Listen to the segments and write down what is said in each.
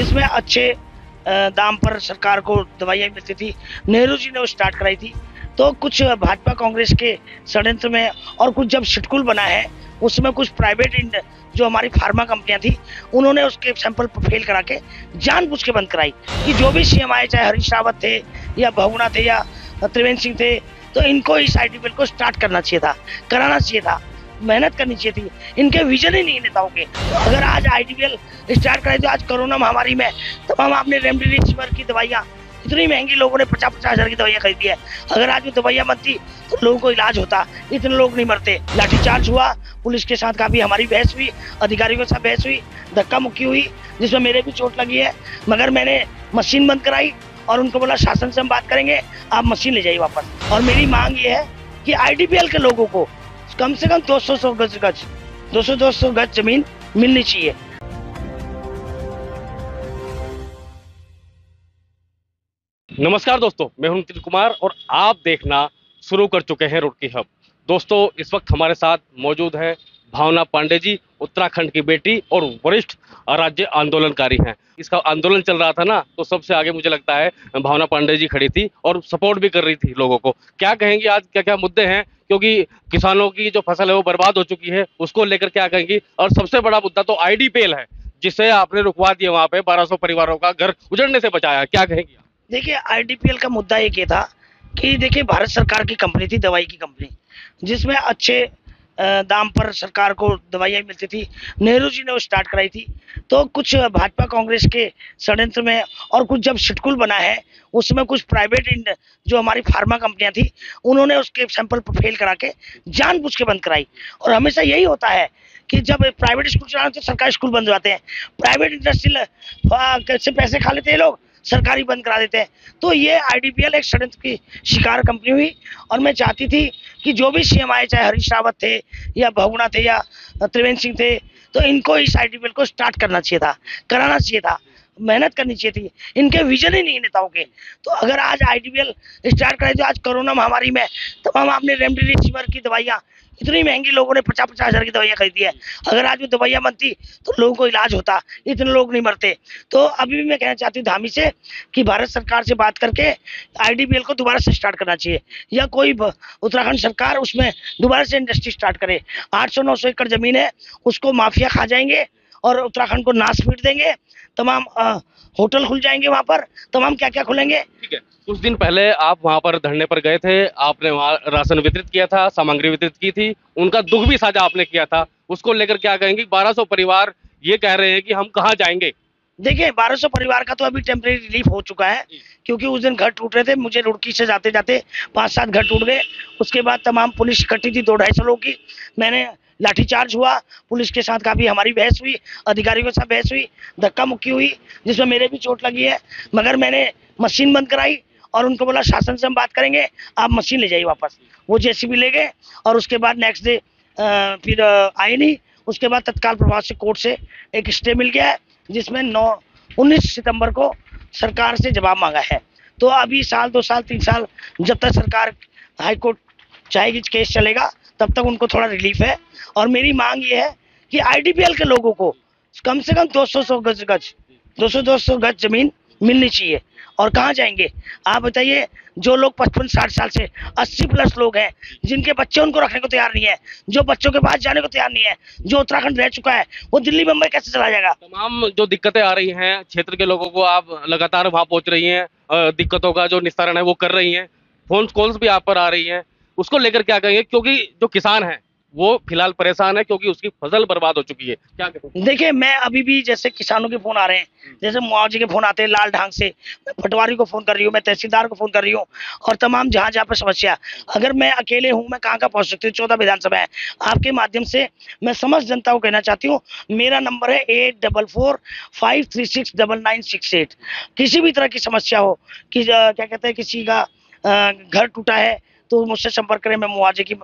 जिसमें अच्छे दाम पर सरकार को दवाइयाँ मिलती थी। नेहरू जी ने वो स्टार्ट कराई थी। तो कुछ भाजपा कांग्रेस के षड्यंत्र में और कुछ जब सिटकुल बना है उसमें कुछ प्राइवेट जो हमारी फार्मा कंपनियां थी उन्होंने उसके सैंपल फेल करा के जानबूझ के बंद कराई कि जो भी सीएम आए, चाहे हरीश रावत थे या बहुगुणा थे या त्रिवेंद्र सिंह थे, तो इनको इस आईडीपीएल को स्टार्ट करना चाहिए था, कराना चाहिए था, मेहनत करनी चाहिए थी। इनके विजन ही नहीं नेताओं के। तो अगर आज आईडीपीएल स्टार्ट कराई तो आज कोरोना महामारी में तमाम आपने रेमडेसिविर की दवाइयाँ इतनी महंगी लोगों ने 50-50 हजार की दवाइयाँ खरीदी है। अगर आज वो दवाइयाँ बनती तो लोगों को इलाज होता, इतने लोग नहीं मरते। लाठीचार्ज हुआ, पुलिस के साथ काफी हमारी बहस हुई, अधिकारियों के साथ बहस हुई, धक्का मुक्की हुई, जिसमें मेरे भी चोट लगी है। मगर मैंने मशीन बंद कराई और उनको बोला शासन से हम बात करेंगे, आप मशीन ले जाइए वापस। और मेरी मांग ये है कि आईडीपीएल के लोगों को कम से कम 200 गज जमीन मिलनी चाहिए। नमस्कार दोस्तों, मैं हूं नितिन कुमार और आप देखना शुरू कर चुके हैं रुड़की हब। दोस्तों, इस वक्त हमारे साथ मौजूद है भावना पांडे जी, उत्तराखंड की बेटी और वरिष्ठ राज्य आंदोलनकारी हैं। इसका आंदोलन चल रहा था ना, तो सबसे आगे मुझे लगता है भावना पांडे जी खड़ी थी और सपोर्ट भी कर रही थी लोगों को। क्या कहेंगी आज, क्या क्या मुद्दे हैं, क्योंकि किसानों की जो फसल है वो बर्बाद हो चुकी है, उसको लेकर क्या कहेंगी? और सबसे बड़ा मुद्दा तो आईडीपीएल है, जिसे आपने रुकवा दिया, वहां पे 1200 परिवारों का घर उजड़ने से बचाया। क्या कहेंगी? देखिए, आईडीपीएल का मुद्दा एक ये था कि देखिए भारत सरकार की कंपनी थी, दवाई की कंपनी, जिसमें अच्छे दाम पर सरकार को दवाइयाँ मिलती थी। नेहरू जी ने वो स्टार्ट कराई थी। तो कुछ भाजपा कांग्रेस के षड्यंत्र में और कुछ जब सिटकुल बना है उसमें कुछ प्राइवेट जो हमारी फार्मा कंपनियां थी उन्होंने उसके सैंपल फेल करा के जानबूझ के बंद कराई। और हमेशा यही होता है कि जब प्राइवेट स्कूल चलाते तो सरकारी स्कूल बंद हो जाते हैं, प्राइवेट इंडस्ट्रियल से पैसे खा लेते हैं लोग, सरकारी बंद करा देते हैं। तो ये आईडीपीएल एक षड्यंत्र की शिकार कंपनी हुई। और मैं चाहती थी कि जो भी सीएम आए, चाहे हरीश रावत थे या बहुगुणा थे या त्रिवेंद्र सिंह थे, तो इनको इस आईडीपीएल को स्टार्ट करना चाहिए था, कराना चाहिए था, मेहनत करनी चाहिए थी। इनके विजन ही नहीं नेताओं के। तो अगर आज आईडीपीएल स्टार्ट कराई तो आज कोरोना महामारी में तमाम आपने रेमडेसिविर की दवाइयाँ इतनी महंगी लोगों ने 50-50 हजार की दवाइयाँ खरीदी है। अगर आज वो दवाइयाँ बनती तो लोगों को इलाज होता, इतने लोग नहीं मरते। तो अभी भी मैं कहना चाहती हूँ धामी से कि भारत सरकार से बात करके आईडीपीएल को दोबारा से स्टार्ट करना चाहिए, या कोई उत्तराखंड सरकार उसमें दोबारा से इंडस्ट्री स्टार्ट करे। 800-900 एकड़ जमीन है, उसको माफिया खा जाएंगे और उत्तराखंड को नाश पीट देंगे। तमाम होटल खुल जाएंगे वहां पर, तमाम क्या क्या खुलेंगे। ठीक है, कुछ दिन पहले आप वहां पर धरने पर गए थे, आपने वहां राशन वितरित किया था, सामग्री वितरित की थी, उनका दुख भी साझा आपने किया था। उसको लेकर क्या कहेंगे? 1200 परिवार ये कह रहे हैं कि हम कहाँ जाएंगे। देखिए, 1200 परिवार का तो अभी टेम्परेरी रिलीफ हो चुका है, क्योंकि उस दिन घर टूट रहे थे। मुझे रुड़की से जाते जाते 5-7 घर टूट गए। उसके बाद तमाम पुलिस इकट्ठी थी, 200-250 लोगों की। मैंने लाठीचार्ज हुआ, पुलिस के साथ काफी हमारी बहस हुई, अधिकारियों के साथ बहस हुई, धक्का मुक्की हुई, जिसमें मेरे भी चोट लगी है। मगर मैंने मशीन बंद कराई और उनको बोला शासन से हम बात करेंगे, आप मशीन ले जाइए वापस। वो जेसीबी ले गए और उसके बाद नेक्स्ट डे फिर आए नहीं। उसके बाद तत्काल प्रभाव से कोर्ट से एक स्टे मिल गया है, जिसमें 19 सितंबर को सरकार से जवाब मांगा है। तो अभी साल 2 साल 3 साल जब तक सरकार हाईकोर्ट चाहेगी केस चलेगा, तब तक उनको थोड़ा रिलीफ है। और मेरी मांग ये है कि आईडीपीएल के लोगों को कम से कम 200 गज जमीन मिलनी चाहिए। और कहाँ जाएंगे आप बताइए? जो लोग 55-60 साल से 80+ लोग हैं, जिनके बच्चे उनको रखने को तैयार नहीं है, जो बच्चों के पास जाने को तैयार नहीं है, जो उत्तराखंड रह चुका है, वो दिल्ली मुंबई कैसे चला जाएगा? तमाम जो दिक्कतें आ रही हैं क्षेत्र के लोगों को, आप लगातार वहां पहुंच रही हैं, दिक्कतों का जो निस्तारण है वो कर रही हैं, फोन कॉल्स भी आप पर आ रही हैं, उसको लेकर क्या कहेंगे? क्योंकि जो किसान है वो फिलहाल परेशान है, क्योंकि उसकी फसल बर्बाद हो चुकी है। क्या कहेंगे? देखिए, मैं अभी भी जैसे किसानों के फोन आ रहे हैं, जैसे मुआवजे के फोन आते हैं लाल ढांग से, मैं पटवारी को फोन कर रही हूँ, मैं तहसीलदार को फोन कर रही हूँ, और तमाम जहाँ जहाँ पर समस्या। अगर मैं अकेले हूँ, मैं कहाँ पहुँच सकती हूँ? 14 विधानसभा है। आपके माध्यम से मैं समस्त जनता को कहना चाहती हूँ, मेरा नंबर है 8445369968। किसी भी तरह की समस्या हो कि क्या कहते हैं, किसी का घर टूटा है तो मुझसे संपर्क करें, मैं मुआवजे की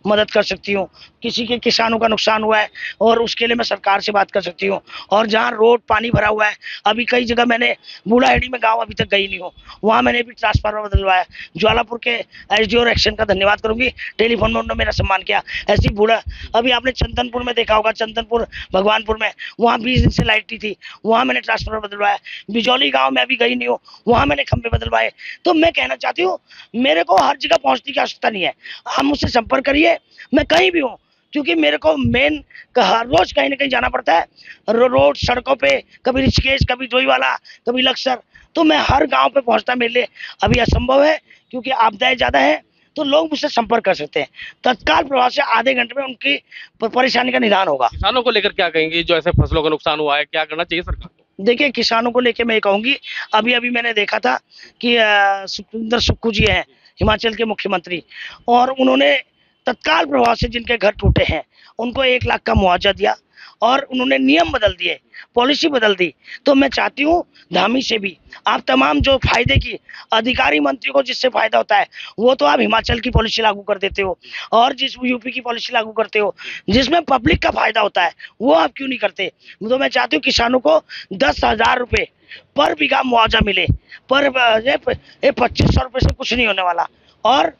मदद कर सकती हूँ। किसी के किसानों का नुकसान हुआ है और उसके लिए मैं सरकार से बात कर सकती हूँ। और जहाँ रोड पानी भरा हुआ है, अभी कई जगह मैंने बूढ़ाहेड़ी में गाँव अभी तक गई नहीं हूँ, वहाँ मैंने भी ट्रांसफार्मर बदलवाया। ज्वालापुर के एसडीओ और एक्शन का धन्यवाद करूंगी, टेलीफोन में उन्होंने मेरा सम्मान किया। ऐसी बूढ़ा अभी आपने चंदनपुर में देखा होगा, चंदनपुर भगवानपुर में, वहाँ 20 दिन से लाइट नहीं थी, वहाँ मैंने ट्रांसफार्मर बदलवाया। बिजौली गाँव में अभी गई नहीं हूँ, वहाँ मैंने खंभे बदलवाए। तो मैं कहना चाहती हूँ, मेरे को हर जगह पहुँचने की आवश्यकता नहीं है, आप मुझसे संपर्क करिए, मैं कहीं भी हूँ। क्योंकि मेरे को मेन हर रोज कहीं ना कहीं जाना पड़ता है, रोड सड़कों पे, कभी ऋषिकेश, कभी डोईवाला, कभी लक्सर, तो मैं हर गांव पे पहुंचना मेरे लिए अभी असंभव है, क्योंकि आपदाएं ज्यादा है। तो लोग मुझसे संपर्क कर सकते हैं, तत्काल प्रभाव से आधे घंटे में उनकी परेशानी का निदान होगा। किसानों को लेकर क्या कहेंगे, जो ऐसे फसलों का नुकसान हुआ है, क्या करना चाहिए सरकार को? देखिए, किसानों को लेके मैं ये कहूंगी, अभी अभी मैंने देखा था कि सुखविंदर सुक्खू जी हैं हिमाचल के मुख्यमंत्री, और उन्होंने तत्काल प्रभाव से जिनके घर टूटे हैं उनको 1 लाख का मुआवजा दिया और उन्होंने नियम बदल दिए, पॉलिसी बदल दी। तो मैं चाहती हूँ धामी से भी आप तमाम जो फायदे की अधिकारी मंत्री को जिससे फायदा होता है, वो तो आप हिमाचल की पॉलिसी लागू कर देते हो, और जिस यूपी की पॉलिसी लागू करते हो जिसमें पब्लिक का फायदा होता है, वो आप क्यों नहीं करते। तो मैं चाहती हूँ किसानों को 10,000 रुपये पर बीघा मुआवजा मिले, पर 2500 रुपये से कुछ नहीं होने वाला। और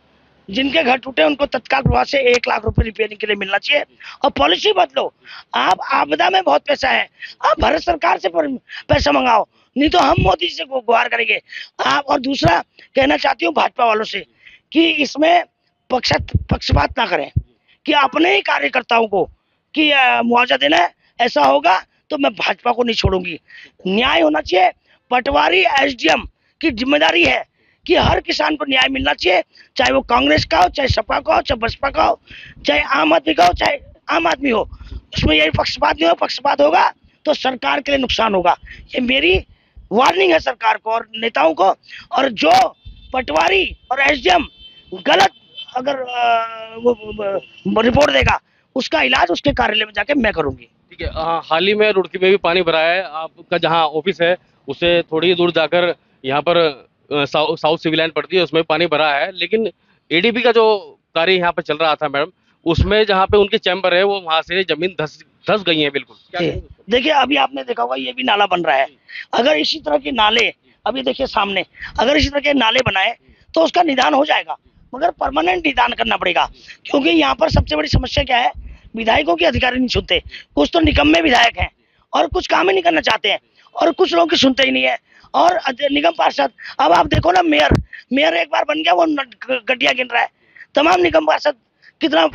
जिनके घर टूटे उनको तत्काल प्रभाव से 1 लाख रुपए रिपेयरिंग के लिए मिलना चाहिए। और पॉलिसी बदलो, आप आपदा में बहुत पैसा है, आप भारत सरकार से पैसा मंगाओ, नहीं तो हम मोदी से गुहार करेंगे आप। और दूसरा कहना चाहती हूँ भाजपा वालों से कि इसमें पक्षपात ना करें, कि अपने ही कार्यकर्ताओं को कि मुआवजा देना है, ऐसा होगा तो मैं भाजपा को नहीं छोड़ूंगी। न्याय होना चाहिए, पटवारी एसडीएम की जिम्मेदारी है कि हर किसान को न्याय मिलना चाहिए, चाहे वो कांग्रेस का हो, चाहे सपा का हो, चाहे बसपा का हो, चाहे आम आदमी का हो, चाहे आम आदमी हो, उसमें यही पक्षपात नहीं हो। पक्षपात होगा तो सरकार के लिए नुकसान होगा। ये मेरी वार्निंग है सरकार को और नेताओं को। और जो पटवारी और एसडीएम गलत अगर वो रिपोर्ट देगा, उसका इलाज उसके कार्यालय में जाके मैं करूंगी। ठीक है, हाँ, हाल ही में रुड़की में भी पानी भरा है। आपका जहाँ ऑफिस है उससे थोड़ी दूर जाकर यहाँ पर साउथ सिविल लाइन पड़ती है, उसमें पानी भरा है। लेकिन एडीबी का जो कार्य यहाँ पे चल रहा था मैडम, उसमें जहाँ पे उनके चैम्बर है, वो वहां से जमीन धस गई है बिल्कुल। देखिए, अभी आपने देखा होगा ये भी नाला बन रहा है। अगर इसी तरह के नाले, अभी देखिए सामने, अगर इसी तरह के नाले बनाए तो उसका निदान हो जाएगा, मगर परमानेंट निदान करना पड़ेगा। क्योंकि यहाँ पर सबसे बड़ी समस्या क्या है, विधायकों के अधिकारी नहीं सुनते। कुछ तो निकम्मे विधायक हैं और कुछ काम ही नहीं करना चाहते हैं, और कुछ लोग की सुनते ही नहीं है। और निगम पार्षद, अब आप देखो ना, मेयर एक बार बन गया, वो गड्डियां गिन रहा है। तमाम निगम पार्षद कितना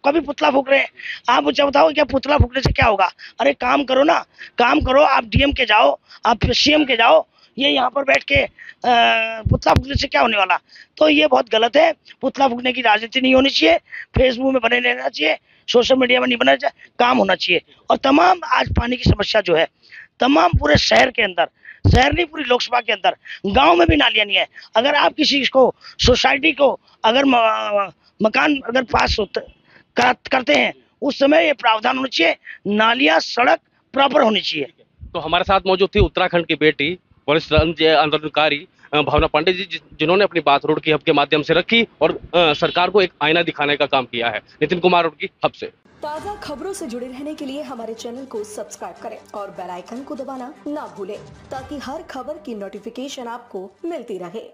कभी पुतला फूक रहे हैं। आप मुझे बताओ, क्या पुतला फूकने से क्या होगा? अरे काम करो ना, काम करो। आप डीएम के जाओ, आप सीएम के जाओ, ये यहाँ पर बैठ के पुतला फूकने से क्या होने वाला? तो ये बहुत गलत है। पुतला फूकने की राजनीति नहीं होनी चाहिए, फेसबुक में बने रहना चाहिए, सोशल मीडिया में नहीं बनना चाहिए, काम होना चाहिए। और तमाम आज पानी की समस्या जो है, तमाम पूरे शहर के अंदर, शहर नहीं पूरी लोकसभा के अंदर, गांव में भी नालियां नहीं है। अगर आप किसी को, सोसाइटी को अगर मकान अगर पास करते हैं, उस समय ये प्रावधान होना चाहिए, नालियां सड़क प्रॉपर होनी चाहिए। तो हमारे साथ मौजूद थी उत्तराखंड की बेटी, वरिष्ठ आंदोलनकारी भावना पांडे जी, जिन्होंने अपनी बात रुड़की हब के माध्यम से रखी और सरकार को एक आईना दिखाने का काम किया है। नितिन कुमार, रुड़की हब से। ताज़ा खबरों से जुड़े रहने के लिए हमारे चैनल को सब्सक्राइब करें और बेल आइकन को दबाना ना भूलें, ताकि हर खबर की नोटिफिकेशन आपको मिलती रहे।